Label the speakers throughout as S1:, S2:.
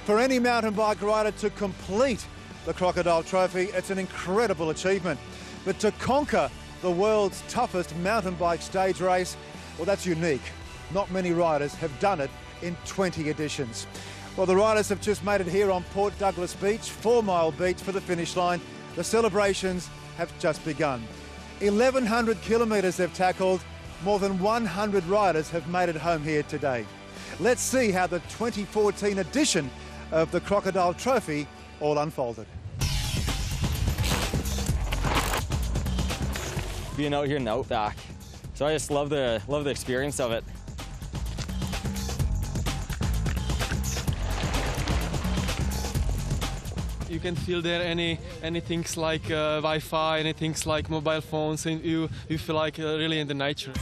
S1: For any mountain bike rider to complete the Crocodile Trophy, it's an incredible achievement. But to conquer the world's toughest mountain bike stage race, well, that's unique. Not many riders have done it in 20 editions. Well, the riders have just made it here on Port Douglas Beach, 4 Mile Beach, for the finish line. The celebrations have just begun. 1,100 kilometres they've tackled. More than 100 riders have made it home here today. Let's see how the 2014 edition of the Crocodile Trophy all unfolded.
S2: Being out here in the outback, so I just love the experience of it.
S3: You can feel there any things like Wi-Fi, any things like mobile phones, and you feel like really in the nature.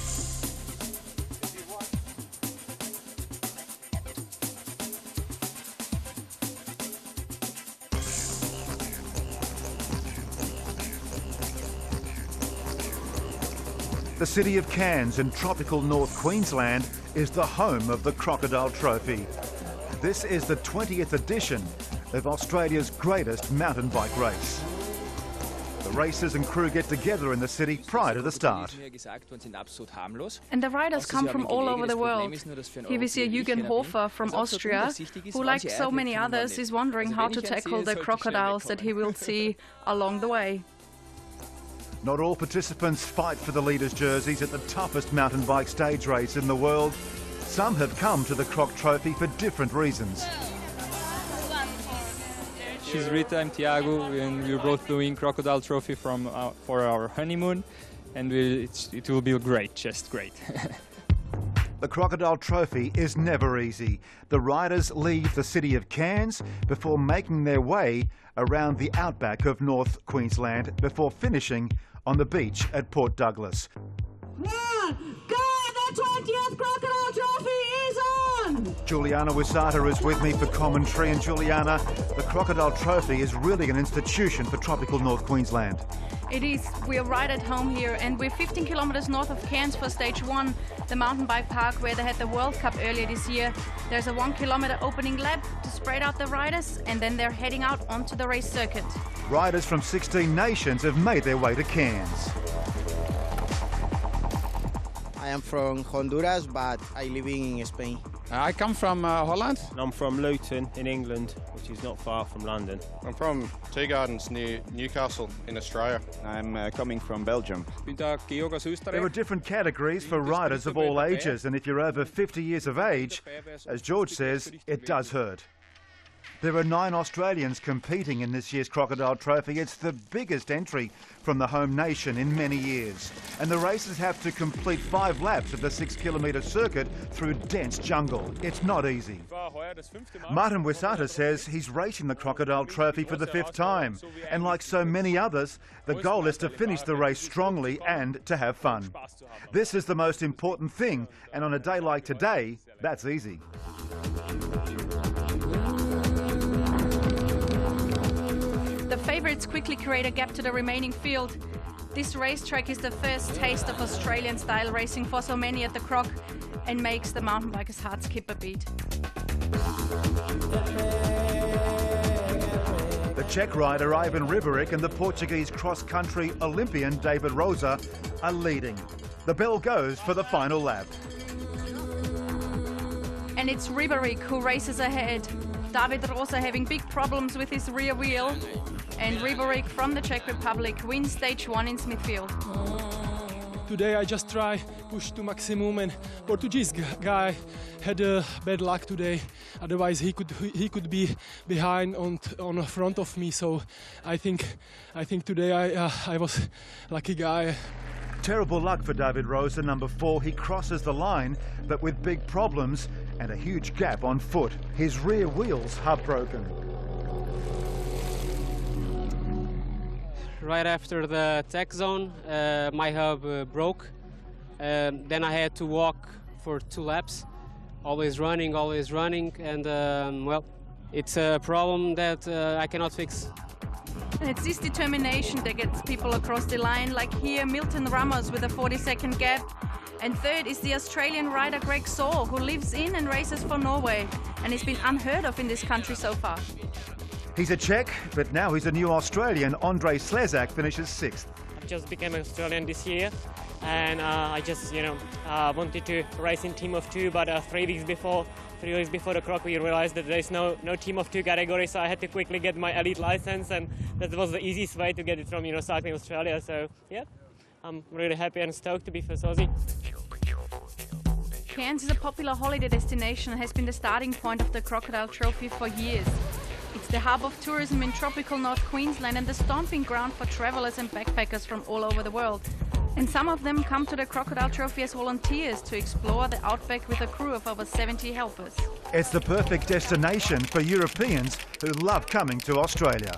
S1: The city of Cairns in tropical North Queensland is the home of the Crocodile Trophy. This is the 20th edition of Australia's greatest mountain bike race. The racers and crew get together in the city prior to the start.
S4: And the riders come from all over the world. Here we see Jürgen Hofer from Austria, who, like so many others, is wondering how to tackle the crocodiles that he will see along the way.
S1: Not all participants fight for the leaders' jerseys at the toughest mountain bike stage race in the world. Some have come to the Croc Trophy for different reasons.
S5: She's Rita, I'm Tiago, and we're both doing Crocodile Trophy for our honeymoon, and it will be great, just great.
S1: The Crocodile Trophy is never easy. The riders leave the city of Cairns before making their way around the outback of North Queensland before finishing on the beach at Port Douglas.
S6: Now, go! The 20th Crocodile Trophy is on!
S1: Juliana Wisata is with me for commentary, and Juliana, the Crocodile Trophy is really an institution for tropical North Queensland.
S4: It is. We're right at home here, and we're 15 kilometres north of Cairns for stage 1, the mountain bike park where they had the World Cup earlier this year. There's a 1 kilometre opening lap to spread out the riders, and then they're heading out onto the race circuit.
S1: Riders from 16 nations have made their way to Cairns.
S7: I am from Honduras, but I live in Spain.
S8: I come from Holland.
S9: I'm from Luton in England, which is not far from London.
S10: I'm from Tea Gardens near Newcastle in Australia.
S11: I'm coming from Belgium.
S1: There are different categories for riders of all ages, and if you're over 50 years of age, as George says, it does hurt. There are 9 Australians competing in this year's Crocodile Trophy. It's the biggest entry from the home nation in many years. And the racers have to complete 5 laps of the 6-kilometre circuit through dense jungle. It's not easy. Martin Wisata says he's racing the Crocodile Trophy for the 5th time. And like so many others, the goal is to finish the race strongly and to have fun. This is the most important thing, and on a day like today, that's easy.
S4: The favourites quickly create a gap to the remaining field. This racetrack is the first taste of Australian-style racing for so many at the Croc and makes the mountain bikers' hearts skip a beat.
S1: The Czech rider Ivan Ribaric and the Portuguese cross-country Olympian David Rosa are leading. The bell goes for the final lap.
S4: And it's Ribaric who races ahead. David Rosa having big problems with his rear wheel, and Ribaric from the Czech Republic wins stage 1 in Smithfield.
S3: Today I just try push to maximum, and Portuguese guy had bad luck today. Otherwise he could be behind on front of me. So I think today I was lucky guy.
S1: Terrible luck for David Rosa, number 4. He crosses the line, but with big problems and a huge gap on foot. His rear wheels are broken.
S12: Right after the tech zone, my hub broke. Then I had to walk for 2 laps, always running, and well, it's a problem that I cannot fix.
S4: And it's this determination that gets people across the line, like here Milton Ramos with a 40-second gap. And third is the Australian rider Greg Saw, who lives in and races for Norway and has been unheard of in this country so far.
S1: He's a Czech, but now he's a new Australian. Andrei Slezak finishes 6th.
S13: I just became an Australian this year, and I just, wanted to race in team of 2, but 3 weeks before the Croc, we realized that there's no team of 2 category, so I had to quickly get my elite license, and that was the easiest way to get it from, Cycling Australia. So, yeah, I'm really happy and stoked to be first Aussie.
S4: Cairns is a popular holiday destination and has been the starting point of the Crocodile Trophy for years. It's the hub of tourism in tropical North Queensland and the stomping ground for travellers and backpackers from all over the world. And some of them come to the Crocodile Trophy as volunteers to explore the outback with a crew of over 70 helpers.
S1: It's the perfect destination for Europeans who love coming to Australia.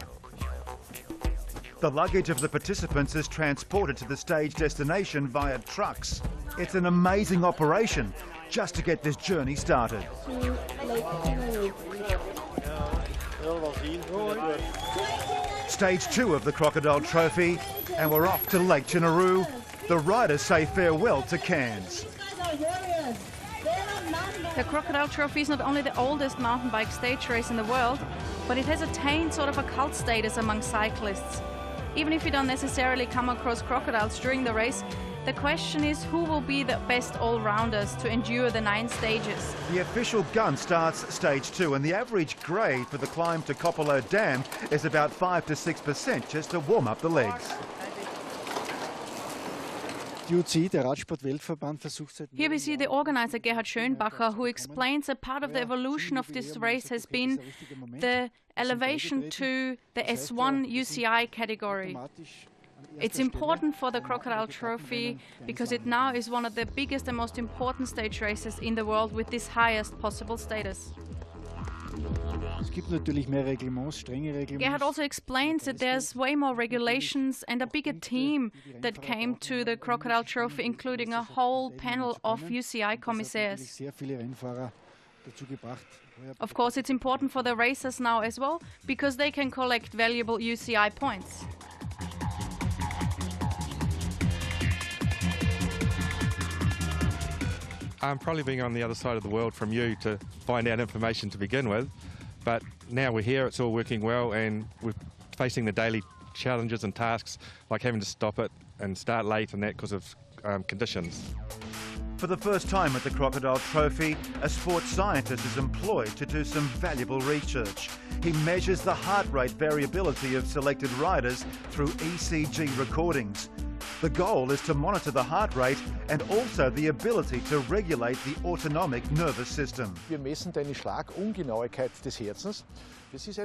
S1: The luggage of the participants is transported to the stage destination via trucks. It's an amazing operation just to get this journey started. Stage 2 of the Crocodile Trophy, and we're off to Lake Chinaroo. The riders say farewell to Cairns.
S4: The Crocodile Trophy is not only the oldest mountain bike stage race in the world, but it has attained sort of a cult status among cyclists. Even if you don't necessarily come across crocodiles during the race, the question is who will be the best all-rounders to endure the 9 stages.
S1: The official gun starts stage 2, and the average grade for the climb to Coppolo Dam is about 5 to 6% just to warm up the legs.
S4: Here we see the organizer Gerhard Schönbacher, who explains that part of the evolution of this race has been the elevation to the S1 UCI category. It's important for the Crocodile Trophy because it now is one of the biggest and most important stage races in the world with this highest possible status. Gerhard also explains that there's way more regulations and a bigger team that came to the Crocodile Trophy, including a whole panel of UCI commissaires. Of course, it's important for the racers now as well, because they can collect valuable UCI points.
S14: I'm probably being on the other side of the world from you to find out information to begin with, but now we're here, it's all working well, and we're facing the daily challenges and tasks like having to stop it and start late and that because of conditions.
S1: For the first time at the Crocodile Trophy, a sports scientist is employed to do some valuable research. He measures the heart rate variability of selected riders through ECG recordings. The goal is to monitor the heart rate and also the ability to regulate the autonomic nervous system.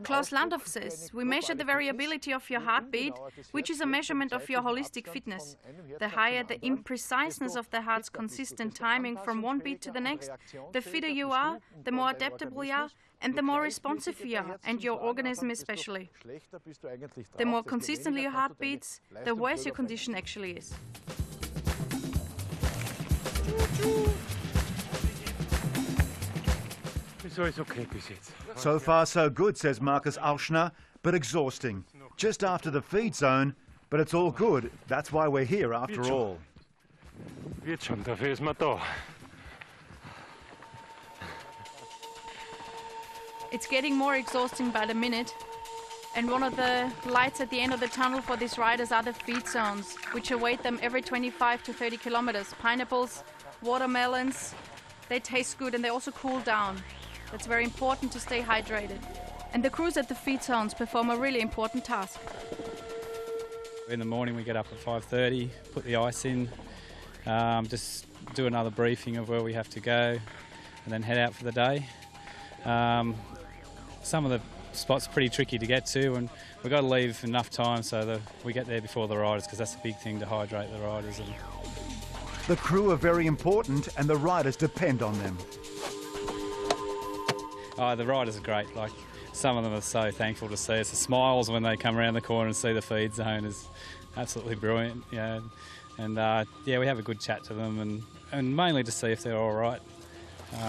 S4: Klaus Landhoff says, we measure the variability of your heartbeat, which is a measurement of your holistic fitness. The higher the impreciseness of the heart's consistent timing from one beat to the next, the fitter you are, the more adaptable you are, and the more responsive you are, and your organism especially. The more consistently your heart beats, the worse your condition actually is.
S1: So far so good, says Markus Auschner, but exhausting. Just after the feed zone, but it's all good. That's why we're here after all.
S4: It's getting more exhausting by the minute, and one of the lights at the end of the tunnel for these riders are the feed zones, which await them every 25 to 30 kilometers. Pineapples, watermelons, they taste good and they also cool down. That's very important to stay hydrated. And the crews at the feed zones perform a really important task.
S15: In the morning we get up at 5:30, put the ice in, just do another briefing of where we have to go, and then head out for the day. Some of the spots are pretty tricky to get to, and we've got to leave enough time so that we get there before the riders, because that's a big thing to hydrate the riders.
S1: The crew are very important and the riders depend on them.
S15: Oh, the riders are great. Like, some of them are so thankful to see us. The smiles when they come around the corner and see the feed zone is absolutely brilliant. Yeah, and yeah, we have a good chat to them, and mainly to see if they're all right.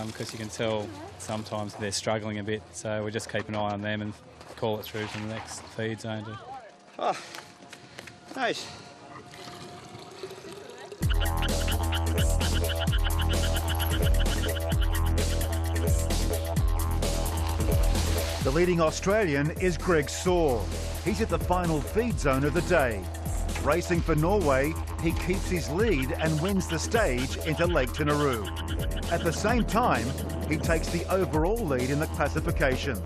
S15: Because you can tell sometimes they're struggling a bit, so we just keep an eye on them and call it through to the next feed zone.
S11: Oh, nice.
S1: The leading Australian is Greg Saw. He's at the final feed zone of the day. Racing for Norway, he keeps his lead and wins the stage into Lake Tinaroo. At the same time, he takes the overall lead in the classification.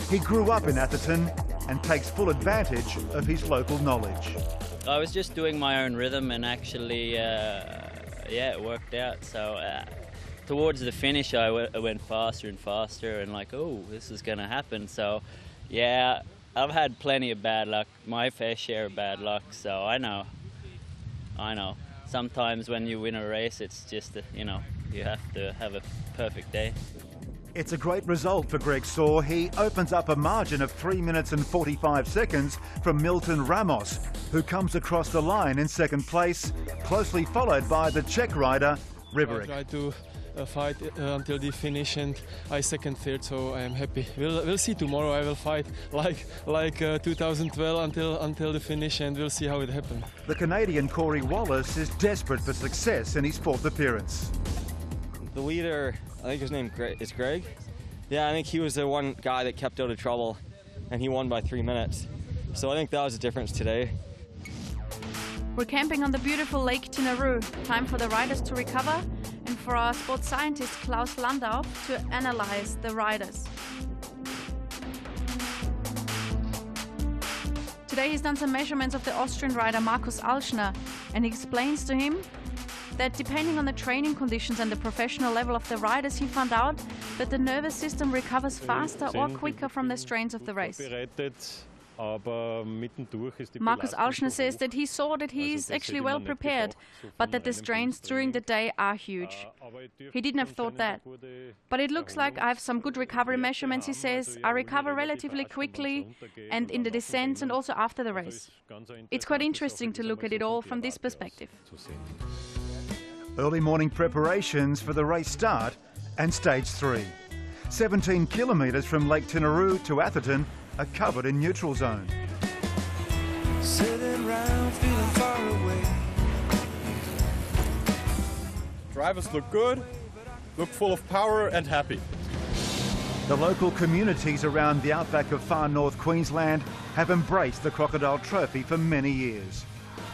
S1: He grew up in Atherton and takes full advantage of his local knowledge.
S16: I was just doing my own rhythm and actually, it worked out. So towards the finish, I went faster and faster and like, oh, this is going to happen. So, yeah, I've had plenty of bad luck, my fair share of bad luck. So I know. Sometimes when you win a race, it's just, you have to have a perfect day.
S1: It's a great result for Greg Saw. He opens up a margin of 3 minutes and 45 seconds from Milton Ramos, who comes across the line in second place, closely followed by the Czech rider, Riberic.
S3: I tried to fight until the finish and I second, third, so I am happy. We'll see tomorrow. I will fight like 2012 until the finish, and we'll see how it happens.
S1: The Canadian Corey Wallace is desperate for success in his fourth appearance.
S2: The leader, I think his name is Greg. Yeah, I think he was the one guy that kept out of trouble, and he won by 3 minutes. So I think that was the difference today.
S4: We're camping on the beautiful Lake Tinaroo. Time for the riders to recover and for our sports scientist Klaus Landau to analyze the riders. Today he's done some measurements of the Austrian rider Markus Alschner, and he explains to him that depending on the training conditions and the professional level of the riders, he found out that the nervous system recovers faster or quicker from the strains of the race. Markus Alschner says that he saw that he is actually well prepared, but that the strains during the day are huge. He didn't have thought that. But it looks like I have some good recovery measurements, he says. I recover relatively quickly and in the descents and also after the race. It's quite interesting to look at it all from this perspective.
S1: Early morning preparations for the race start and stage 3. 17 kilometres from Lake Tinaroo to Atherton are covered in neutral zone.
S17: Sitting round feeling far away.
S10: Drivers look good, look full of power and happy.
S1: The local communities around the outback of far north Queensland have embraced the Crocodile Trophy for many years.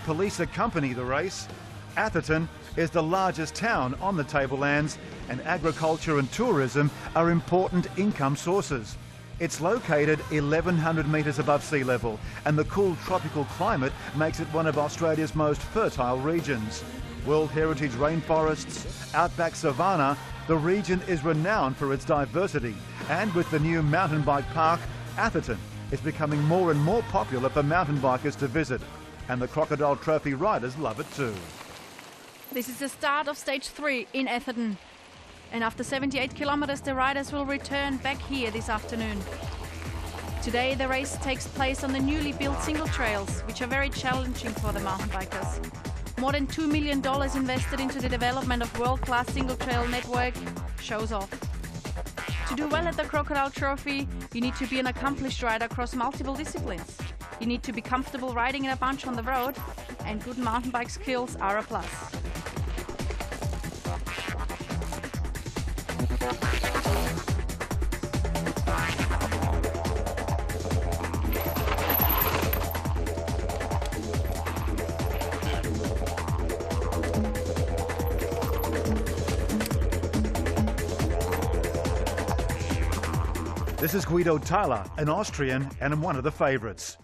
S1: Police accompany the race. Atherton is the largest town on the tablelands, and agriculture and tourism are important income sources. It's located 1,100 metres above sea level, and the cool tropical climate makes it one of Australia's most fertile regions. World Heritage rainforests, outback savanna, the region is renowned for its diversity, and with the new mountain bike park, Atherton is becoming more and more popular for mountain bikers to visit, and the Crocodile Trophy riders love it too.
S4: This is the start of stage 3 in Atherton. And after 78 kilometers, the riders will return back here this afternoon. Today, the race takes place on the newly built single trails, which are very challenging for the mountain bikers. More than $2 million invested into the development of world-class single trail network shows off. To do well at the Crocodile Trophy, you need to be an accomplished rider across multiple disciplines. You need to be comfortable riding in a bunch on the road, and good mountain bike skills are a plus.
S1: This is Guido Thaler, an Austrian and one of the favourites.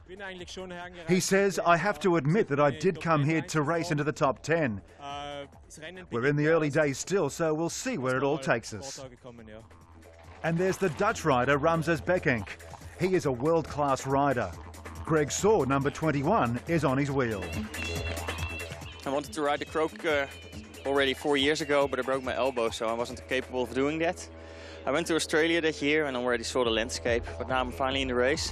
S1: He says, I have to admit that I did come here to race into the top 10. We're in the early days still, so we'll see where it all takes us. And there's the Dutch rider Ramses Beckenk. He is a world-class rider. Greg Saw, number 21, is on his wheel.
S18: I wanted to ride the Croc already 4 years ago, but I broke my elbow, so I wasn't capable of doing that. I went to Australia that year and already saw the landscape, but now I'm finally in the race.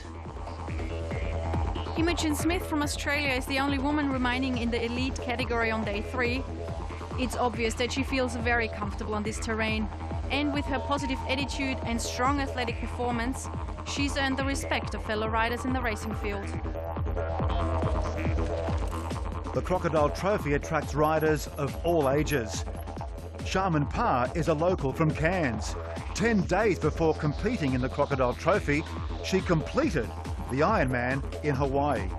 S4: Imogen Smith from Australia is the only woman remaining in the elite category on day 3. It's obvious that she feels very comfortable on this terrain, and with her positive attitude and strong athletic performance, she's earned the respect of fellow riders in the racing field.
S1: The Crocodile Trophy attracts riders of all ages. Sharman Parr is a local from Cairns. 10 days before competing in the Crocodile Trophy, she completed the Ironman in Hawaii.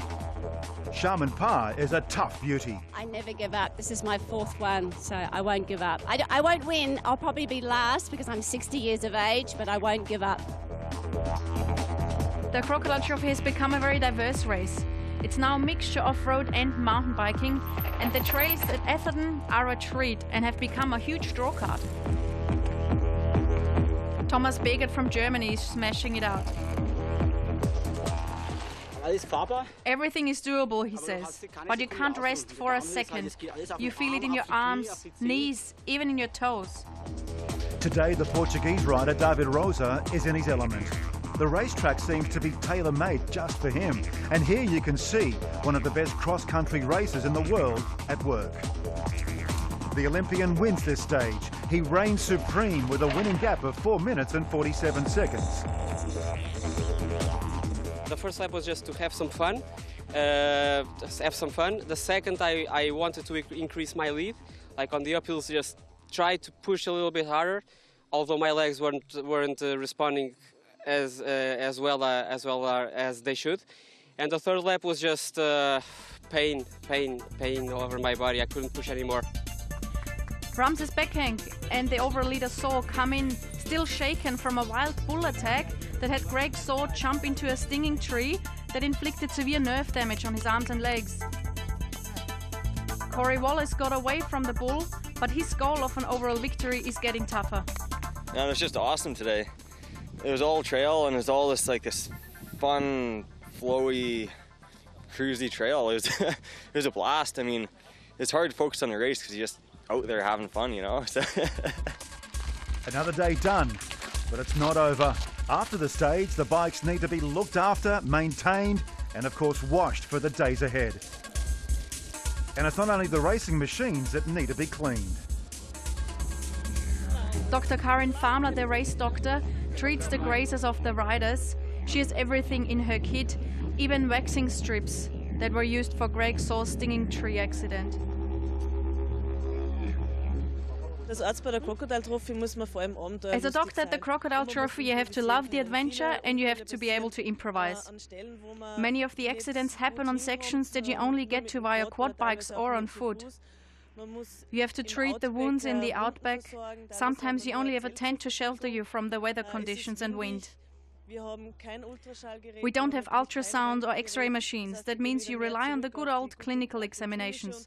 S1: Shaman Pa is a tough beauty.
S19: I never give up. This is my 4th one, so I won't give up. I won't win. I'll probably be last because I'm 60 years of age, but I won't give up.
S4: The Crocodile Trophy has become a very diverse race. It's now a mixture of road and mountain biking, and the trails at Atherton are a treat and have become a huge draw card. Thomas Begert from Germany is smashing it out. Everything is doable, he says, but you can't rest for a second. You feel it in your arms, knees, even in your toes.
S1: Today, the Portuguese rider David Rosa is in his element. The racetrack seems to be tailor-made just for him. And here you can see one of the best cross-country racers in the world at work. The Olympian wins this stage. He reigns supreme with a winning gap of 4 minutes and 47 seconds.
S12: The first lap was just to have some fun. The second, I wanted to increase my lead. Like on the uphills, just try to push a little bit harder, although my legs weren't responding as well as they should. And the third lap was just pain all over my body. I couldn't push anymore.
S4: Ramses Beckenk and the overall leader Saw come in still shaken from a wild bull attack that had Greg Saw jump into a stinging tree that inflicted severe nerve damage on his arms and legs. Corey Wallace got away from the bull, but his goal of an overall victory is getting tougher.
S2: Yeah, it was just awesome today. It was all trail and it was all this fun, flowy, cruisy trail. It was a blast. I mean, it's hard to focus on the race because you're just out there having fun, you know.
S1: Another day done, but it's not over. After the stage, the bikes need to be looked after, maintained, and of course washed for the days ahead. And it's not only the racing machines that need to be cleaned.
S4: Dr. Karin Farmler, the race doctor, treats the grazes of the riders. She has everything in her kit, even waxing strips that were used for Greg Saw's stinging tree accident.
S20: As a doctor
S4: at the Crocodile Trophy, you have to love the adventure and you have to be able to improvise. Many of the accidents happen on sections that you only get to via quad bikes or on foot. You have to treat the wounds in the outback. Sometimes you only have a tent to shelter you from the weather conditions and wind. We don't have ultrasound or X-ray machines. That means you rely on the good old clinical examinations.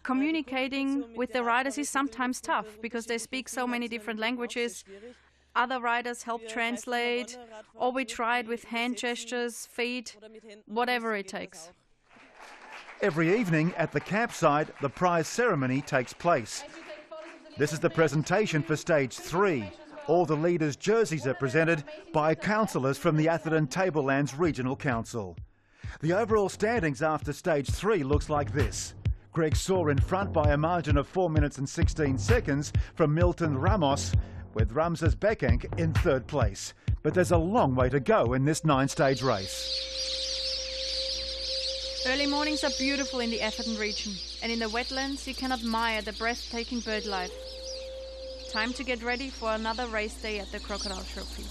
S4: Communicating with the riders is sometimes tough because they speak so many different languages. Other riders help translate, or we try it with hand gestures, feet, whatever it takes.
S1: Every evening at the campsite, the prize ceremony takes place. This is the presentation for Stage 3. All the leaders' jerseys are presented by councillors from the Atherton Tablelands Regional Council. The overall standings after Stage 3 looks like this. Greg Saw in front by a margin of 4 minutes and 16 seconds from Milton Ramos, with Ramses Beckenk in 3rd place. But there's a long way to go in this 9-stage race.
S4: Early mornings are beautiful in the Atherton region, and in the wetlands you can admire the breathtaking bird life. Time to get ready for another race day at the Crocodile Trophy.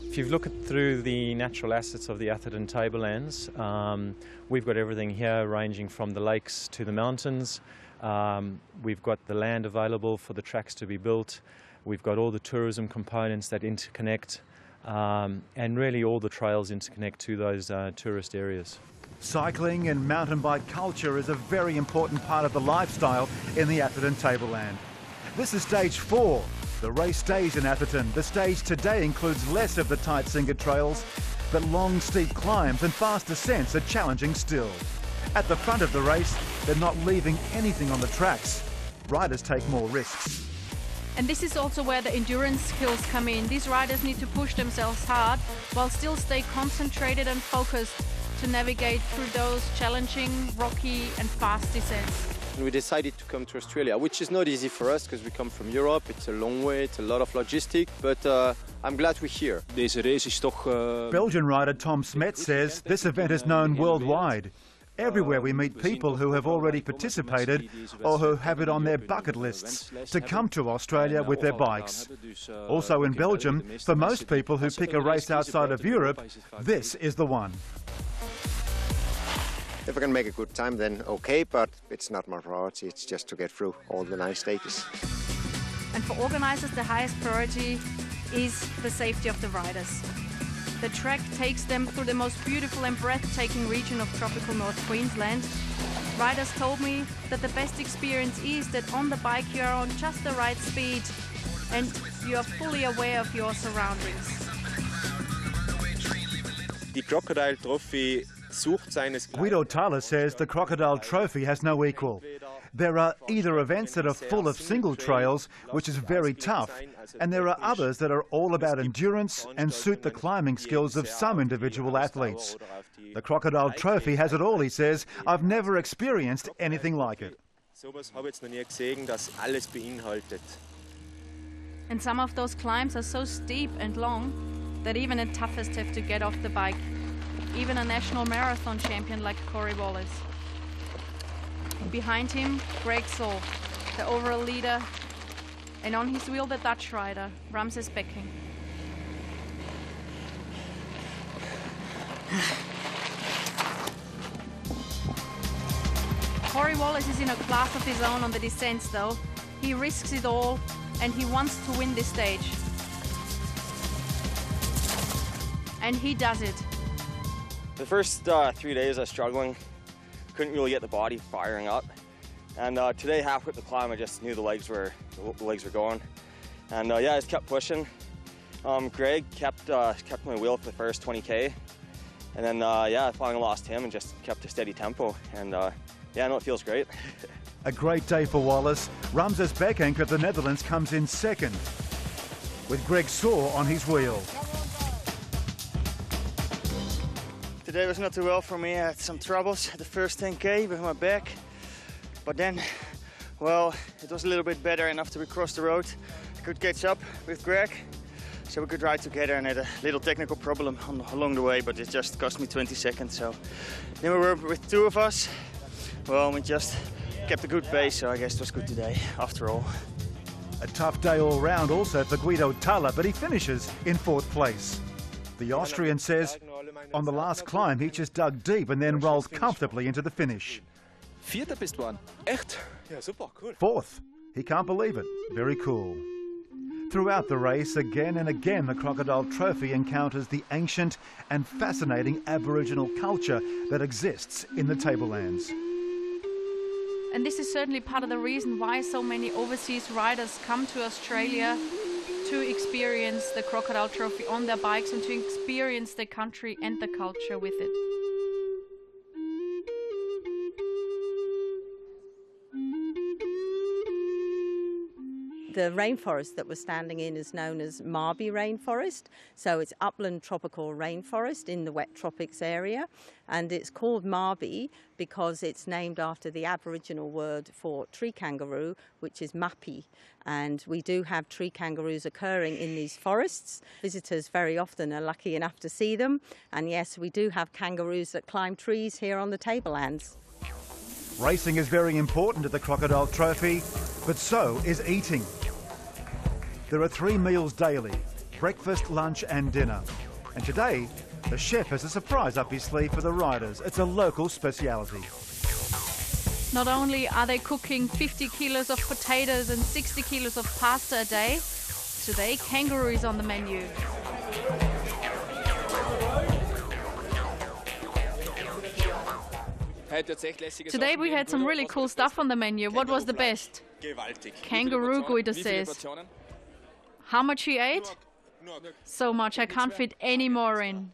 S9: If you've looked through the natural assets of the Atherton Tablelands, we've got everything here ranging from the lakes to the mountains. We've got the land available for the tracks to be built. We've got all the tourism components that interconnect, and really all the trails interconnect to those tourist areas.
S1: Cycling and mountain bike culture is a very important part of the lifestyle in the Atherton Tableland. This is Stage 4. The race stays in Atherton. The stage today includes less of the tight Singer trails, but long steep climbs and fast descents are challenging still. At the front of the race, they're not leaving anything on the tracks. Riders take more risks.
S4: And this is also where the endurance skills come in. These riders need to push themselves hard while still stay concentrated and focused to navigate through those challenging, rocky and fast descents.
S21: We decided to come to Australia, which is not easy for us because we come from Europe. It's a long way, it's a lot of logistics, but I'm glad we're here.
S1: Deze race is toch, Belgian rider Tom Smet says this event is known worldwide. Everywhere we meet people who have already participated or who have it on their bucket lists to come to Australia with their bikes. Also in Belgium, for most people who pick a race outside of Europe, this is the one.
S22: If I can make a good time, then okay, but it's not my priority. It's just to get through all the 9 stages.
S4: And for organisers, the highest priority is the safety of the riders. The track takes them through the most beautiful and breathtaking region of tropical North Queensland. Riders told me that the best experience is that on the bike you are on just the right speed and you are fully aware of your surroundings.
S23: Die Crocodile Trophy sucht seines
S1: Guido Thaler says the Crocodile Trophy has no equal. There are either events that are full of single trails, which is very tough, and there are others that are all about endurance and suit the climbing skills of some individual athletes. The Crocodile Trophy has it all, he says. I've never experienced anything like it.
S23: Sowas habe ich jetzt noch nie gesehen, das alles beinhaltet.
S4: And some of those climbs are so steep and long that even the toughest have to get off the bike. Even a national marathon champion like Corey Wallace. Behind him, Greg Saul, the overall leader, and on his wheel the Dutch rider, Ramses Becking. Corey Wallace is in a class of his own on the descents though. He risks it all and he wants to win this stage. And he does it.
S2: The first 3 days I was struggling, couldn't really get the body firing up. And today, halfway up the climb, I just knew the legs were going. And yeah, I just kept pushing. Greg kept my wheel for the first 20K. And then yeah, I finally lost him and just kept a steady tempo. And yeah, no, it feels great.
S1: A great day for Wallace. Ramses Becking of the Netherlands comes in second, with Greg Saw on his wheel.
S18: Today was not too well for me. I had some troubles at the first 10K with my back. But then, well, it was a little bit better, and after we crossed the road, I could catch up with Greg. So we could ride together, and had a little technical problem along the way, but it just cost me 20 seconds. So then we were with 2 of us. Well, we just kept a good pace, so I guess it was good today, after all.
S1: A tough day all round also for Guido Thaler, but he finishes in 4th place. The Austrian says on the last climb he just dug deep and then rolled comfortably into the finish.
S24: Vierter bist du an. Echt? Ja, super, cool.
S1: 4th. He can't believe it. Very cool. Throughout the race, again and again, the Crocodile Trophy encounters the ancient and fascinating Aboriginal culture that exists in the Tablelands.
S4: And this is certainly part of the reason why so many overseas riders come to Australia to experience the Crocodile Trophy on their bikes and to experience the country and the culture with it.
S25: The rainforest that we're standing in is known as Marby rainforest. So it's upland tropical rainforest in the wet tropics area. And it's called Marby because it's named after the Aboriginal word for tree kangaroo, which is mapi. And we do have tree kangaroos occurring in these forests. Visitors very often are lucky enough to see them. And yes, we do have kangaroos that climb trees here on the Tablelands.
S1: Racing is very important at the Crocodile Trophy, but so is eating. There are 3 meals daily, breakfast, lunch and dinner. And today, the chef has a surprise up his sleeve for the riders. It's a local speciality.
S4: Not only are they cooking 50 kilos of potatoes and 60 kilos of pasta a day, today kangaroo is on the menu. Today we had some really cool stuff on the menu. What was the best? Kangaroo, Guido says. How much he ate? So much, I can't fit any more in.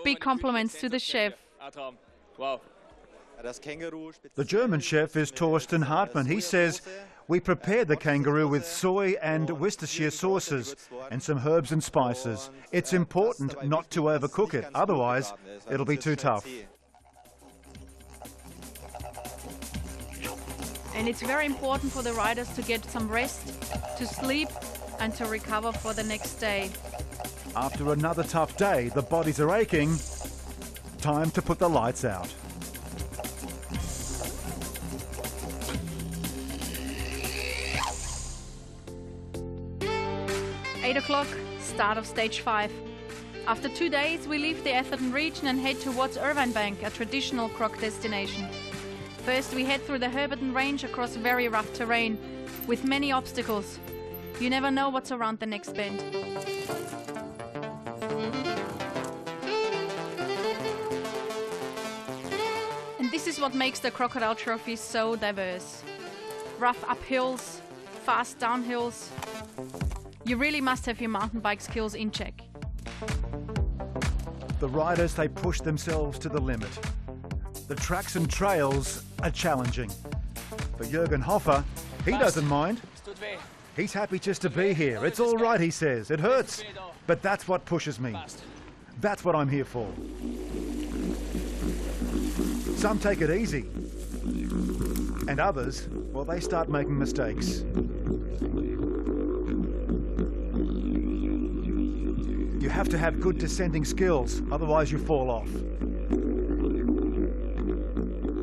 S4: Big compliments to the chef.
S23: Wow.
S1: The German chef is Thorsten Hartmann. He says, we prepared the kangaroo with soy and Worcestershire sauces and some herbs and spices. It's important not to overcook it, otherwise it'll be too tough.
S4: And it's very important for the riders to get some rest, to sleep and to recover for the next day.
S1: After another tough day, the bodies are aching. Time to put the lights out.
S4: Eight o'clock, start of stage 5. After 2 days, we leave the Atherton region and head towards Irvine Bank, a traditional croc destination. First, we head through the Herberton Range across very rough terrain, with many obstacles. You never know what's around the next bend. And this is what makes the Crocodile Trophy so diverse. Rough uphills, fast downhills. You really must have your mountain bike skills in check.
S1: The riders, they push themselves to the limit. The tracks and trails are challenging. For Jürgen Hoffer, he doesn't mind. He's happy just to be here. It's all right, he says. It hurts, but that's what pushes me. That's what I'm here for. Some take it easy, and others, well, they start making mistakes. You have to have good descending skills, otherwise you fall off.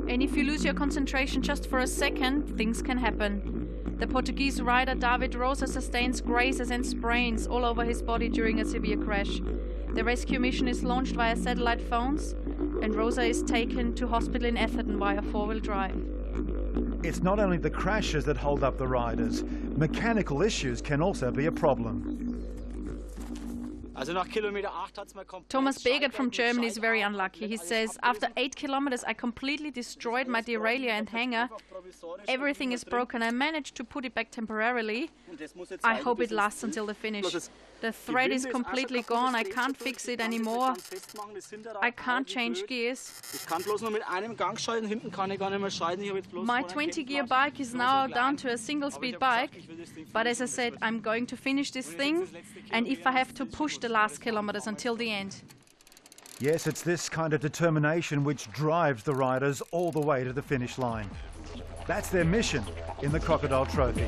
S4: And if you lose your concentration just for a second, things can happen. The Portuguese rider David Rosa sustains grazes and sprains all over his body during a severe crash. The rescue mission is launched via satellite phones, and Rosa is taken to hospital in Atherton via 4-wheel drive.
S1: It's not only the crashes that hold up the riders. Mechanical issues can also be a problem.
S4: Thomas Begert from Germany is very unlucky. He says, after 8 kilometers I completely destroyed my derailleur and hanger. Everything is broken. I managed to put it back temporarily. I hope it lasts until the finish. The thread is completely gone. I can't fix it anymore. I can't change gears. My 20-gear bike is now down to a single-speed bike. But as I said, I'm going to finish this thing. And if I have to push the last kilometers until the end.
S1: Yes, it's this kind of determination which drives the riders all the way to the finish line. That's their mission in the Crocodile Trophy.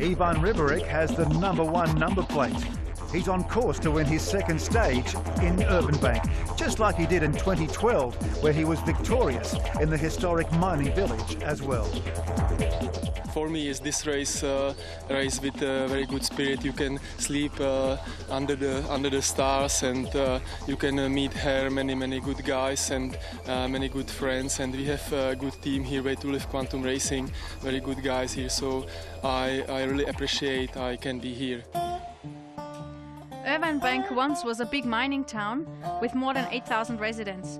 S1: Ivan Ribaric has the #1 number plate. He's on course to win his second stage in Irvine Bank, just like he did in 2012, where he was victorious in the historic mining village as well.
S3: For me, is this race race with a very good spirit. You can sleep under the stars, and you can meet here many good guys and many good friends. And we have a good team here, Way to Live Quantum Racing. Very good guys here. So I really appreciate I can be here.
S4: Irvine Bank once was a big mining town with more than 8,000 residents.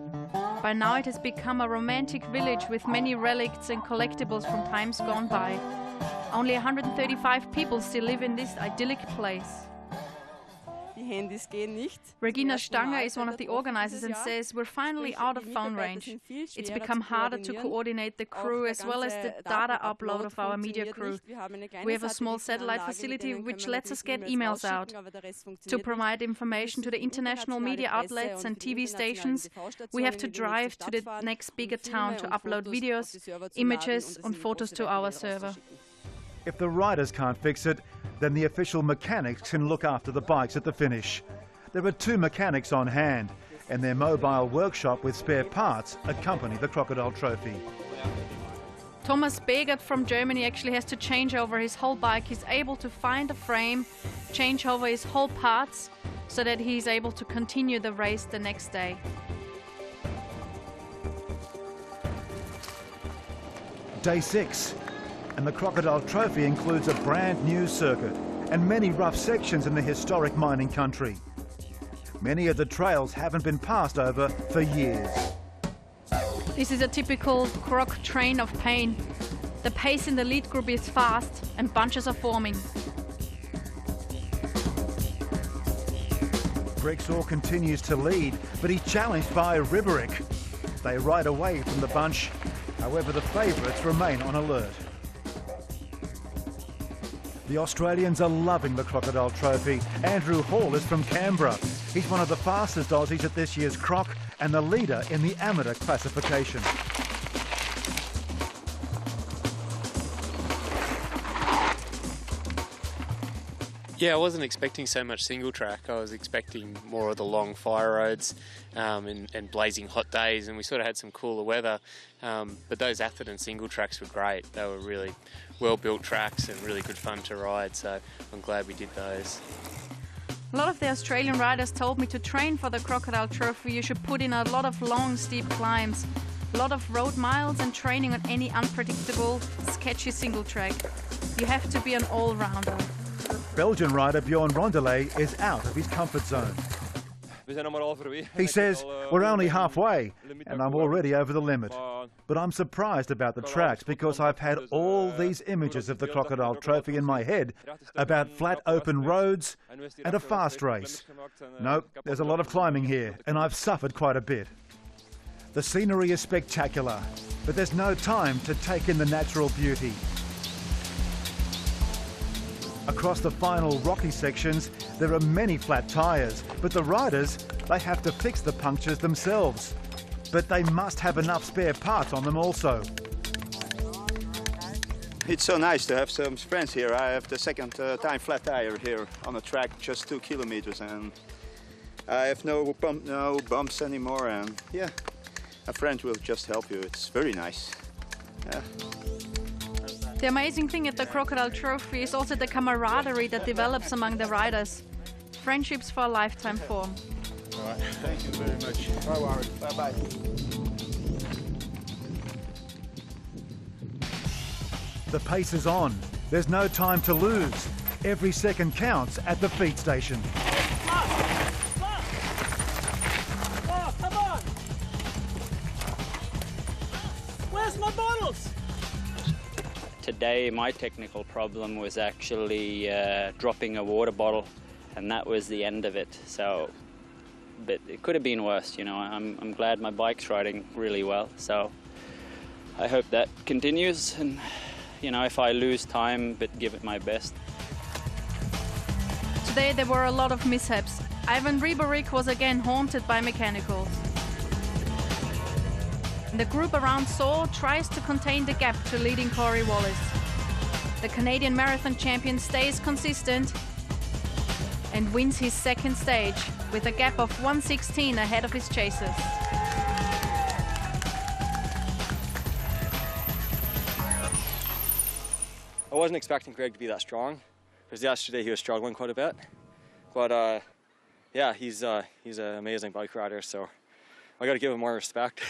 S4: By now it has become a romantic village with many relicts and collectibles from times gone by. Only 135 people still live in this idyllic place. Regina Stanger is one of the organizers and says, we're finally out of phone range. It's become harder to coordinate the crew as well as the data upload of our media crew. We have a small satellite facility which lets us get emails out. To provide information to the international media outlets and TV stations, we have to drive to the next bigger town to upload videos, images and photos to our server.
S1: If the riders can't fix it, then the official mechanics can look after the bikes at the finish. There are 2 mechanics on hand, and their mobile workshop with spare parts accompany the Crocodile Trophy.
S4: Thomas Begert from Germany actually has to change over his whole bike. He's able to find a frame, change over his whole parts, so that he's able to continue the race the next day.
S1: Day 6. And the Crocodile Trophy includes a brand new circuit and many rough sections in the historic mining country. Many of the trails haven't been passed over for years.
S4: This is a typical croc train of pain. The pace in the lead group is fast and bunches are forming.
S1: Greg Saw continues to lead, but he's challenged by Ribaric. They ride away from the bunch. However, the favourites remain on alert. The Australians are loving the Crocodile Trophy. Andrew Hall is from Canberra. He's one of the fastest Aussies at this year's Croc and the leader in the amateur classification.
S5: Yeah, I wasn't expecting so much single track. I was expecting more of the long fire roads and blazing hot days, and we sort of had some cooler weather. But those Atherton single tracks were great. They were really well-built tracks and really good fun to ride, so I'm glad we did those.
S4: A lot of the Australian riders told me to train for the Crocodile Trophy you should put in a lot of long, steep climbs, a lot of road miles and training on any unpredictable, sketchy single track. You have to be an all-rounder.
S1: Belgian rider Bjorn Rondelet is out of his comfort zone. He says, we're only halfway and I'm already over the limit. But I'm surprised about the tracks because I've had all these images of the Crocodile Trophy in my head about flat open roads and a fast race. Nope, there's a lot of climbing here and I've suffered quite a bit. The scenery is spectacular, but there's no time to take in the natural beauty. Across the final rocky sections, there are many flat tyres, but the riders, they have to fix the punctures themselves. But they must have enough spare parts on them also.
S11: It's so nice to have some friends here. I have the second time flat tire here on the track, just 2 kilometers, and I have no bumps anymore, and yeah, a friend will just help you. It's very nice. Yeah.
S4: The amazing thing at the Crocodile Trophy is also the camaraderie that develops among the riders. Friendships for a lifetime form.
S11: All right. Thank you very much. No worries. Bye-bye.
S1: The pace is on. There's no time to lose. Every second counts at the feed station.
S6: Oh, come on! Where's my bottles?
S16: Today my technical problem was actually dropping a water bottle, and that was the end of it. So, but it could have been worse, you know. I'm glad my bike's riding really well, so I hope that continues, and you know, if I lose time, but give it my best.
S4: Today there were a lot of mishaps. Ivan Riborik was again haunted by mechanicals. The group around Saw tries to contain the gap to leading Corey Wallace. The Canadian marathon champion stays consistent and wins his second stage with a gap of 1:16 ahead of his chasers.
S2: I wasn't expecting Greg to be that strong, because yesterday he was struggling quite a bit. But yeah, he's an amazing bike rider, so I got to give him more respect.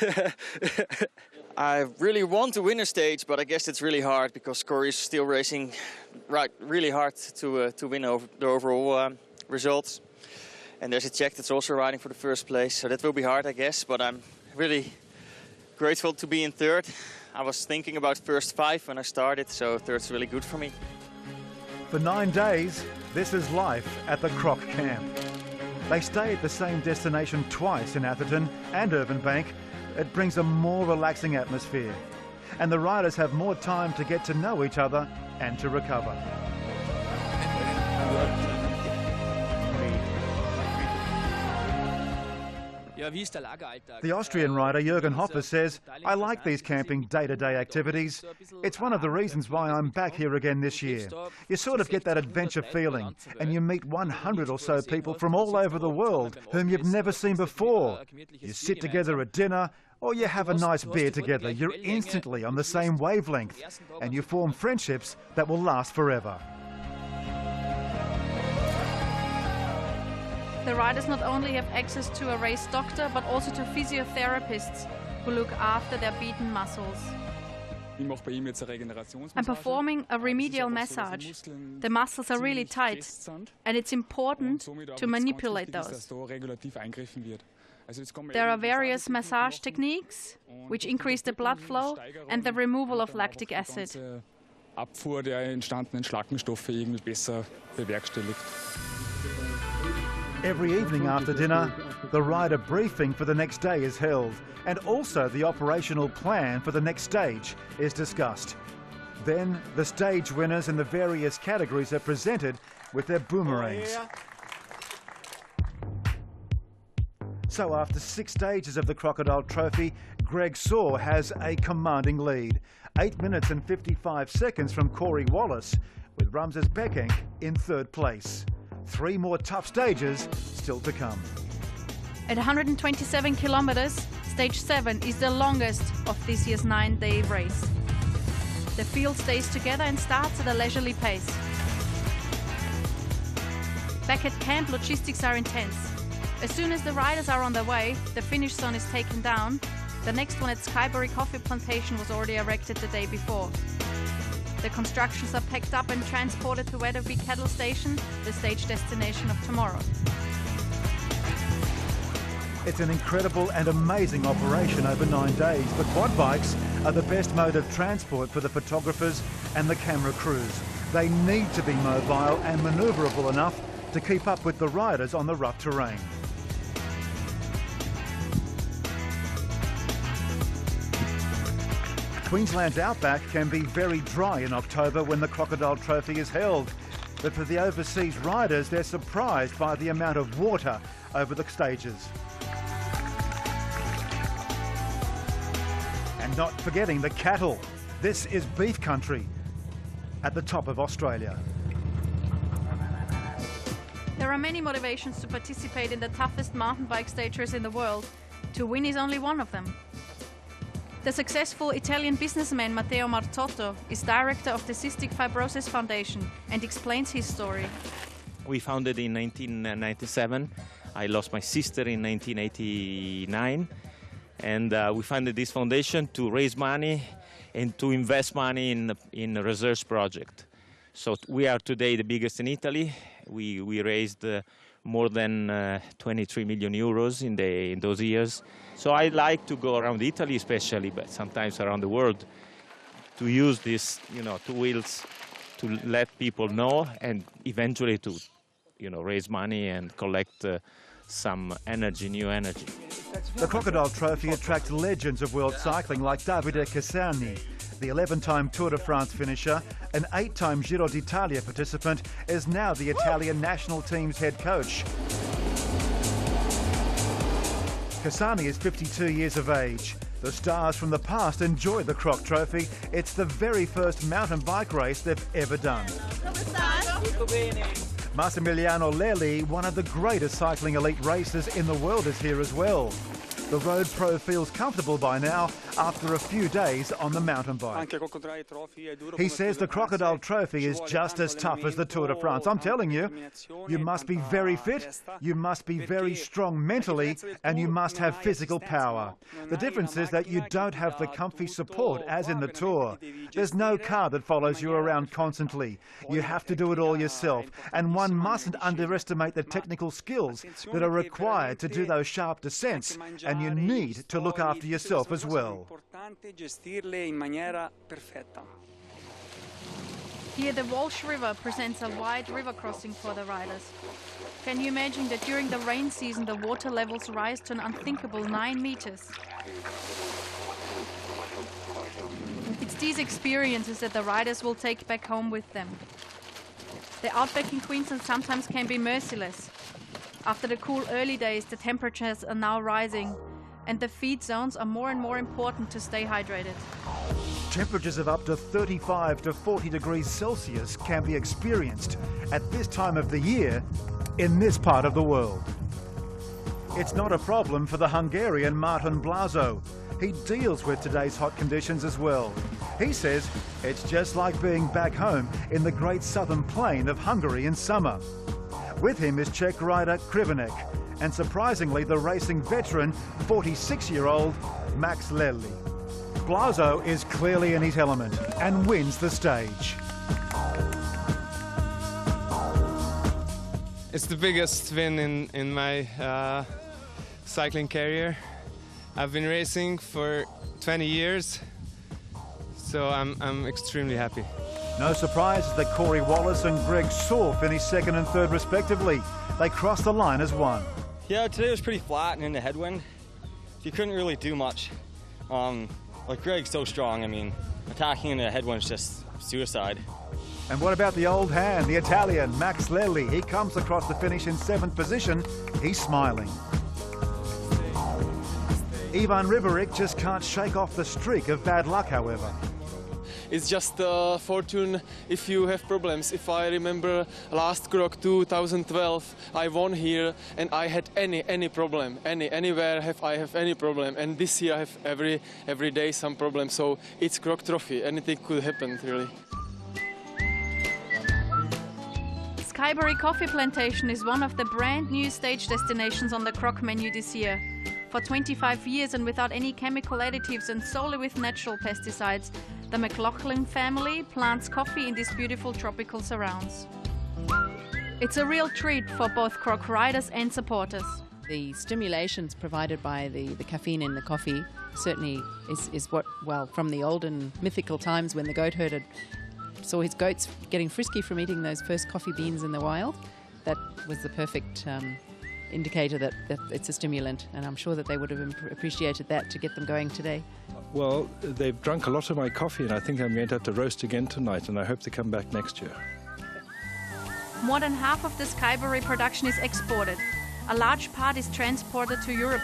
S18: I really want to win a stage, but I guess it's really hard because Corey's still racing really hard to win the overall results. And there's a Czech that's also riding for the first place, so that will be hard, I guess. But I'm really grateful to be in third. I was thinking about first 5 when I started, so third's really good for me.
S1: For 9 days, this is life at the Croc camp. They stay at the same destination twice in Atherton and Irvanbank. It brings a more relaxing atmosphere. And the riders have more time to get to know each other and to recover. The Austrian rider Jürgen Hoffer says, I like these camping day-to-day activities. It's one of the reasons why I'm back here again this year. You sort of get that adventure feeling, and you meet 100 or so people from all over the world whom you've never seen before. You sit together at dinner, or you have a nice beer together. You're instantly on the same wavelength, and you form friendships that will last forever.
S4: The riders not only have access to a race doctor, but also to physiotherapists who look after their beaten muscles. I'm performing a remedial massage. The muscles are really tight, and it's important to manipulate those. There are various massage techniques which increase the blood flow and the removal of lactic acid.
S7: Abfuhr der entstandenen Schlackenstoffe irgendwie besser bewerkstelligt.
S1: Every evening after dinner, The rider briefing for the next day is held, and also the operational plan for the next stage is discussed. Then the stage winners in the various categories are presented with their boomerangs. So after 6 stages of the Crocodile Trophy, Greg Saw has a commanding lead. 8 minutes and 55 seconds from Corey Wallace, with Ramses Bekenk in 3rd place. 3 more tough stages still to come.
S4: At 127 kilometers, stage 7 is the longest of this year's 9-day race. The field stays together and starts at a leisurely pace. Back at camp, logistics are intense. As soon as the riders are on their way, the finish zone is taken down. The next one at Skyberry Coffee Plantation was already erected the day before. The constructions are packed up and transported to Weatherby Cattle Station, the stage destination of tomorrow.
S1: It's an incredible and amazing operation over 9 days. The quad bikes are the best mode of transport for the photographers and the camera crews. They need to be mobile and manoeuvrable enough to keep up with the riders on the rough terrain. Queensland's outback can be very dry in October when the Crocodile Trophy is held. But for the overseas riders, they're surprised by the amount of water over the stages. And not forgetting the cattle. This is beef country at the top of Australia.
S4: There are many motivations to participate in the toughest mountain bike stage race in the world. To win is only one of them. The successful Italian businessman Matteo Martotto is director of the Cystic Fibrosis Foundation and explains his story.
S8: We founded in 1997. I lost my sister in 1989. And we founded this foundation to raise money and to invest money in a research project. So we are today the biggest in Italy. We raised more than 23 million euros in those years. So I like to go around Italy especially, but sometimes around the world, to use these, two wheels to let people know and eventually to, raise money and collect some energy, new energy.
S1: The Crocodile Trophy attracts legends of world cycling like Davide Cassani. The 11-time Tour de France finisher, an 8-time Giro d'Italia participant, is now the Italian national team's head coach. Cassani is 52 years of age. The stars from the past enjoy the Croc Trophy. It's the very first mountain bike race they've ever done. Massimiliano Lelli, one of the greatest cycling elite racers in the world, is here as well. The road pro feels comfortable by now after a few days on the mountain bike. He says the Crocodile Trophy is just as tough as the Tour de France. I'm telling you, you must be very fit, you must be very strong mentally, and you must have physical power. The difference is that you don't have the comfy support as in the Tour. There's no car that follows you around constantly. You have to do it all yourself, and one mustn't underestimate the technical skills that are required to do those sharp descents, and you need to look after yourself as well.
S4: Here the Walsh River presents a wide river crossing for the riders. Can you imagine that during the rain season the water levels rise to an unthinkable 9 meters? It's these experiences that the riders will take back home with them. The outback in Queensland sometimes can be merciless. After the cool early days, the temperatures are now rising, and the feed zones are more and more important to stay hydrated.
S1: Temperatures of up to 35 to 40 degrees Celsius can be experienced at this time of the year in this part of the world. It's not a problem for the Hungarian Martin Blazo. He deals with today's hot conditions as well. He says it's just like being back home in the great southern plain of Hungary in summer. With him is Czech rider Krivenek, and surprisingly the racing veteran, 46-year-old Max Lelli. Blazo is clearly in his element and wins the stage.
S13: It's the biggest win in my cycling career. I've been racing for 20 years, so I'm extremely happy.
S1: No surprise that Corey Wallace and Greg Saw finished 2nd and 3rd respectively. They crossed the line as one.
S2: Yeah, today was pretty flat and in the headwind. You couldn't really do much. Like Greg's so strong, I mean, attacking in the headwind's just suicide.
S1: And what about the old hand, the Italian, Max Lelli? He comes across the finish in 7th position. He's smiling. Ivan Ribaric just can't shake off the streak of bad luck, however.
S3: It's just fortune if you have problems. If I remember last Croc 2012, I won here and I had any problem, anywhere I have any problem. And this year I have every day some problem. So it's Croc Trophy. Anything could happen, really.
S4: Skyberry Coffee Plantation is one of the brand new stage destinations on the Croc menu this year. For 25 years and without any chemical additives and solely with natural pesticides, the McLaughlin family plants coffee in these beautiful tropical surrounds. It's a real treat for both Croc riders and supporters.
S10: The stimulations provided by the caffeine in the coffee certainly is what, well, from the old and mythical times when the goat herder saw his goats getting frisky from eating those first coffee beans in the wild, that was the perfect indicator that it's a stimulant, and I'm sure that they would have appreciated that to get them going today.
S14: Well, they've drunk a lot of my coffee, and I think I'm going to have to roast again tonight, and I hope to come back next year.
S4: More than half of the Skyberry production is exported. A large part is transported to Europe.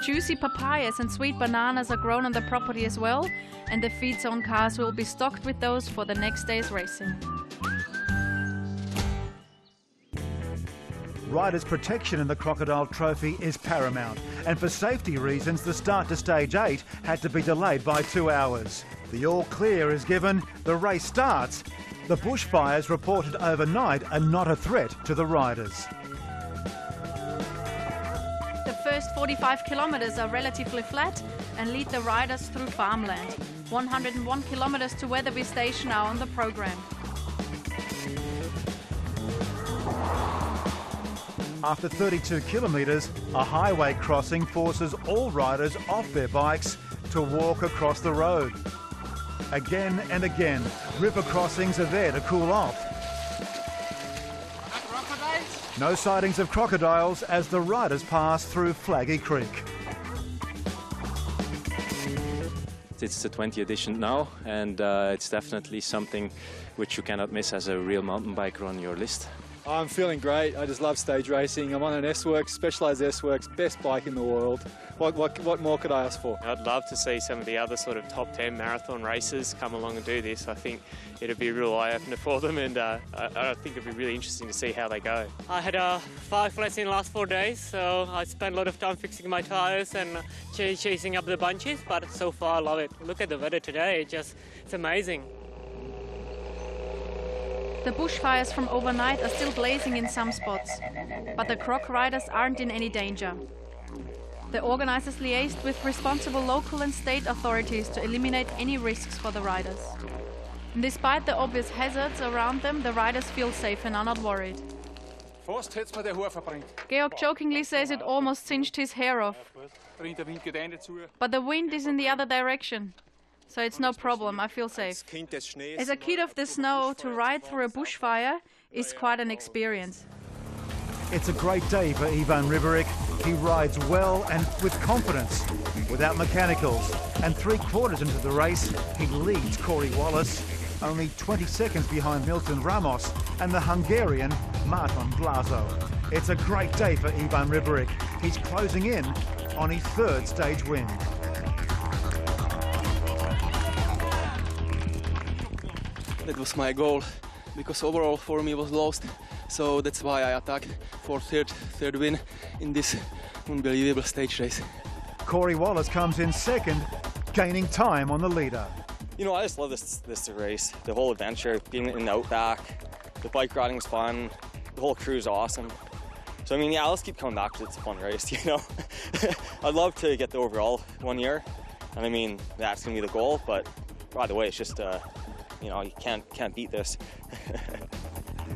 S4: Juicy papayas and sweet bananas are grown on the property as well, and the feed zone cars will be stocked with those for the next day's racing.
S1: Riders' protection in the Crocodile Trophy is paramount, and for safety reasons the start to stage 8 had to be delayed by 2 hours. The all clear is given, the race starts. The bushfires reported overnight are not a threat to the riders.
S4: The first 45 kilometers are relatively flat and lead the riders through farmland. 101 kilometers to Weatherby Station are on the program.
S1: After 32 kilometres, a highway crossing forces all riders off their bikes to walk across the road. Again and again, river crossings are there to cool off. No sightings of crocodiles as the riders pass through Flaggy Creek.
S8: It's the 20th edition now, and it's definitely something which you cannot miss as a real mountain biker on your list.
S15: I'm feeling great. I just love stage racing. I'm on an S-Works, Specialized S-Works, best bike in the world. What more could I ask for?
S5: I'd love to see some of the other sort of top 10 marathon racers come along and do this. I think it'd be a real eye-opener for them, and I think it'd be really interesting to see how they go.
S17: I had 5 lessons in the last 4 days, so I spent a lot of time fixing my tyres and chasing up the bunches, but so far I love it. Look at the weather today, it's amazing.
S4: The bushfires from overnight are still blazing in some spots, but the Croc riders aren't in any danger. The organisers liaised with responsible local and state authorities to eliminate any risks for the riders. And despite the obvious hazards around them, the riders feel safe and are not worried. Georg jokingly says it almost singed his hair off. But the wind is in the other direction, so it's no problem, I feel safe. As a kid of the snow, to ride through a bushfire is quite an experience.
S1: It's a great day for Ivan Ribaric. He rides well and with confidence, without mechanicals. And 3/4 into the race, he leads Corey Wallace, only 20 seconds behind Milton Ramos and the Hungarian Marton Blazo. It's a great day for Ivan Ribaric. He's closing in on his 3rd stage win.
S19: That was my goal, because overall for me was lost, so that's why I attacked for third win in this unbelievable stage race.
S1: Corey Wallace comes in 2nd, gaining time on the leader.
S2: You know, I just love this race, the whole adventure, being in the outback, the bike riding's fun, the whole crew's awesome. So I mean, yeah, let's keep coming back because it's a fun race, you know. I'd love to get the overall one year, and I mean, that's gonna be the goal, but by the way, it's just you know, you can't beat this.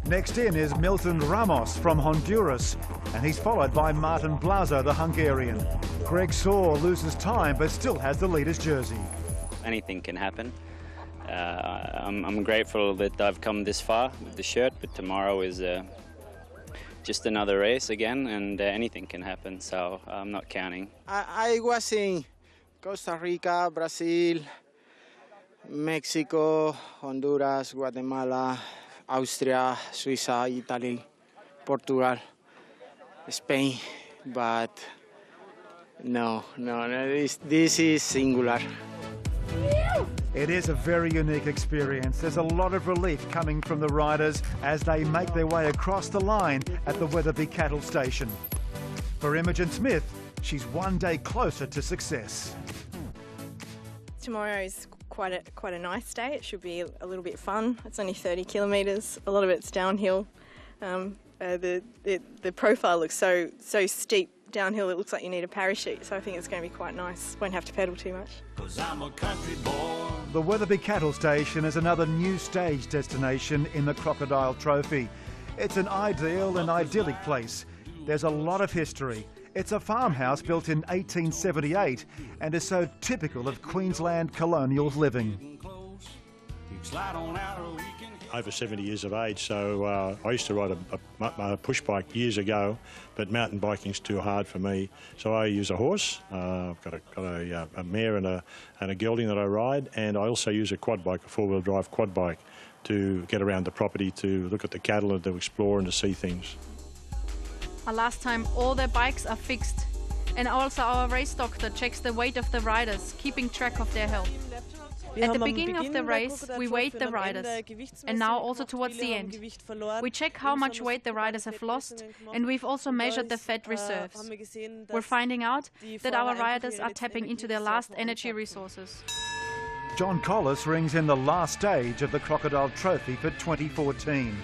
S1: Next in is Milton Ramos from Honduras, and he's followed by Martin Blazo, the Hungarian. Greg Saw loses time but still has the leader's jersey.
S26: Anything can happen.
S9: I'm grateful that I've come this far with the shirt, but tomorrow is just another race again, and anything can happen, so I'm not counting.
S12: I was in Costa Rica, Brazil, Mexico, Honduras, Guatemala, Austria, Suiza, Italy, Portugal, Spain, but no, this is singular.
S1: It is a very unique experience. There's a lot of relief coming from the riders as they make their way across the line at the Wetherby Cattle Station. For Imogen Smith, she's one day closer to success.
S20: Tomorrow is quite a nice day. It should be a little bit fun. It's only 30 kilometres. A lot of it's downhill. The profile looks so steep downhill. It looks like you need a parachute. So I think it's going to be quite nice. Won't have to pedal too much.
S1: 'Cause I'm a country boy. The Wetherby Cattle Station is another new stage destination in the Crocodile Trophy. It's an ideal and idyllic place. There's a lot of history. It's a farmhouse built in 1878 and is so typical of Queensland colonial living.
S21: Over 70 years of age, so I used to ride a push bike years ago, but mountain biking's too hard for me, so I use a horse. I've got a mare and a gelding that I ride, and I also use a quad bike, a four-wheel drive quad bike, to get around the property, to look at the cattle and to explore and to see things.
S4: Last time all their bikes are fixed, and also our race doctor checks the weight of the riders, keeping track of their health. At the beginning of the race, we weigh the riders, and now also towards the end. We check how much weight the riders have lost, and we've also measured the fat reserves. We're finding out that our riders are tapping into their last energy resources.
S1: John Collis rings in the last stage of the Crocodile Trophy for 2014.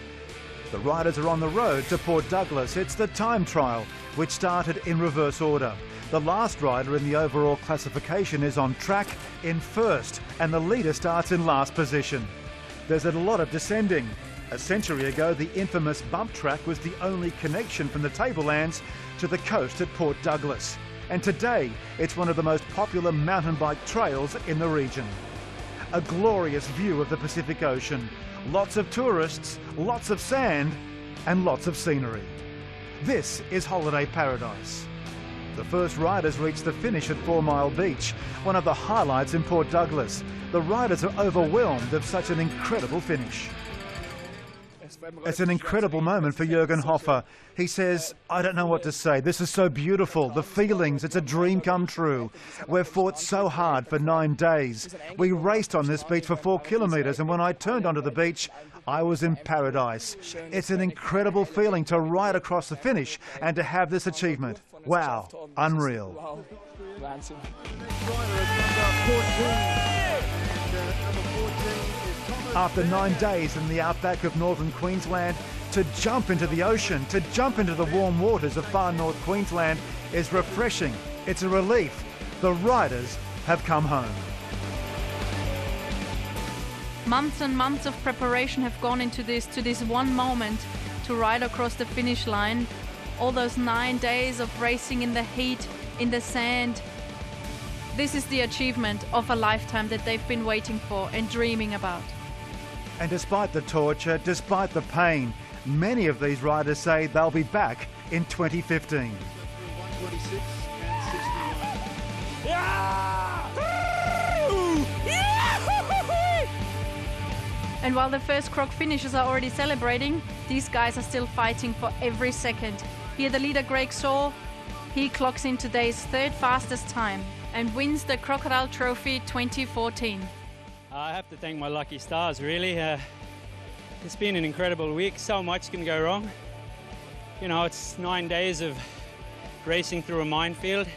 S1: The riders are on the road to Port Douglas. It's the time trial, which started in reverse order. The last rider in the overall classification is on track in first, and the leader starts in last position. There's a lot of descending. A century ago, the infamous bump track was the only connection from the tablelands to the coast at Port Douglas. And today, it's one of the most popular mountain bike trails in the region. A glorious view of the Pacific Ocean. Lots of tourists, lots of sand, and lots of scenery. This is holiday paradise. The first riders reach the finish at 4 Mile Beach, one of the highlights in Port Douglas. The riders are overwhelmed of such an incredible finish. It's an incredible moment for Jürgen Hoffer. He says, I don't know what to say. This is so beautiful. The feelings, it's a dream come true. We've fought so hard for 9 days. We raced on this beach for 4 kilometres, and when I turned onto the beach, I was in paradise. It's an incredible feeling to ride across the finish and to have this achievement. Wow, unreal. After 9 days in the outback of northern Queensland, to jump into the ocean, to jump into the warm waters of far north Queensland is refreshing. It's a relief. The riders have come home.
S4: Months and months of preparation have gone into this one moment to ride across the finish line. All those 9 days of racing in the heat, in the sand. This is the achievement of a lifetime that they've been waiting for and dreaming about.
S1: And despite the torture, despite the pain, many of these riders say they'll be back in 2015.
S4: And while the first Croc finishers are already celebrating, these guys are still fighting for every second. Here the leader Greg Shaw, he clocks in today's 3rd fastest time and wins the Crocodile Trophy 2014.
S22: I have to thank my lucky stars, really. It's been an incredible week. So much can go wrong. You know, it's 9 days of racing through a minefield,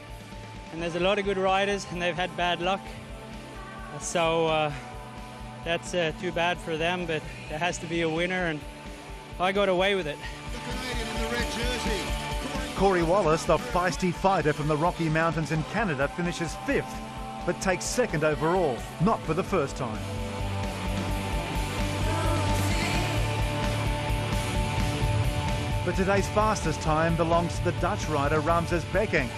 S22: and there's a lot of good riders, and they've had bad luck. So that's too bad for them, but there has to be a winner, and I got away with it.
S1: Corey Wallace, the feisty fighter from the Rocky Mountains in Canada, finishes 5th, but takes 2nd overall, not for the first time. But today's fastest time belongs to the Dutch rider Ramses Bekkenk.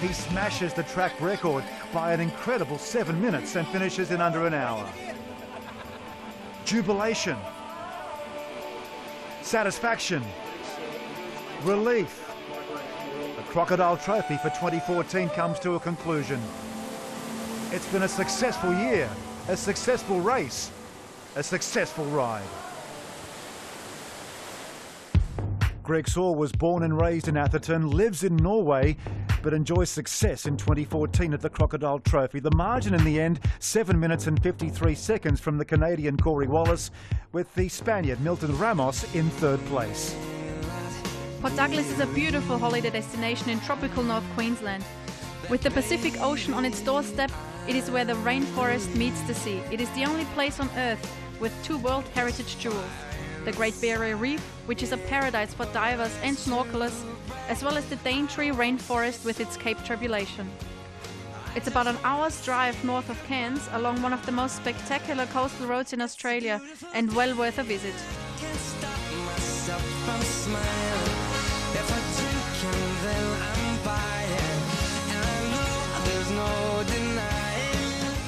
S1: He smashes the track record by an incredible 7 minutes and finishes in under an hour. jubilation, satisfaction, relief. The Crocodile Trophy for 2014 comes to a conclusion. It's been a successful year, a successful race, a successful ride. Greg Saw was born and raised in Atherton, lives in Norway, but enjoys success in 2014 at the Crocodile Trophy. The margin in the end, 7 minutes and 53 seconds from the Canadian Corey Wallace, with the Spaniard Milton Ramos in third place.
S4: Port Douglas is a beautiful holiday destination in tropical North Queensland. With the Pacific Ocean on its doorstep, it is where the rainforest meets the sea. It is the only place on Earth with 2 World Heritage jewels. The Great Barrier Reef, which is a paradise for divers and snorkelers, as well as the Daintree rainforest with its Cape Tribulation. It's about an hour's drive north of Cairns along one of the most spectacular coastal roads in Australia and well worth a visit.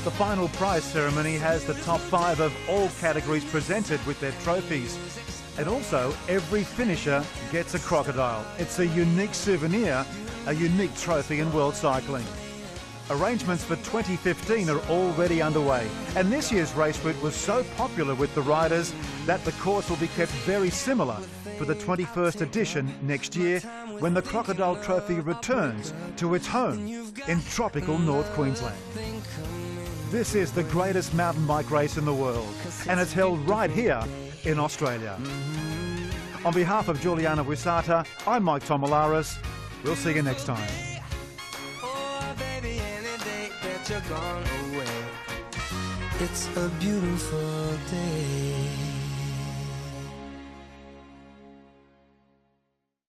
S1: The final prize ceremony has the top 5 of all categories presented with their trophies. And also, every finisher gets a crocodile. It's a unique souvenir, a unique trophy in world cycling. Arrangements for 2015 are already underway. And this year's race route was so popular with the riders that the course will be kept very similar for the 21st edition next year, when the Crocodile Trophy returns to its home in tropical North Queensland. This is the greatest mountain bike race in the world, and it's held right here in Australia. On behalf of Juliana Wisata, I'm Mike Tomalaris. We'll see you next time.
S6: Oh, baby, any day that you're gone away, it's a beautiful day.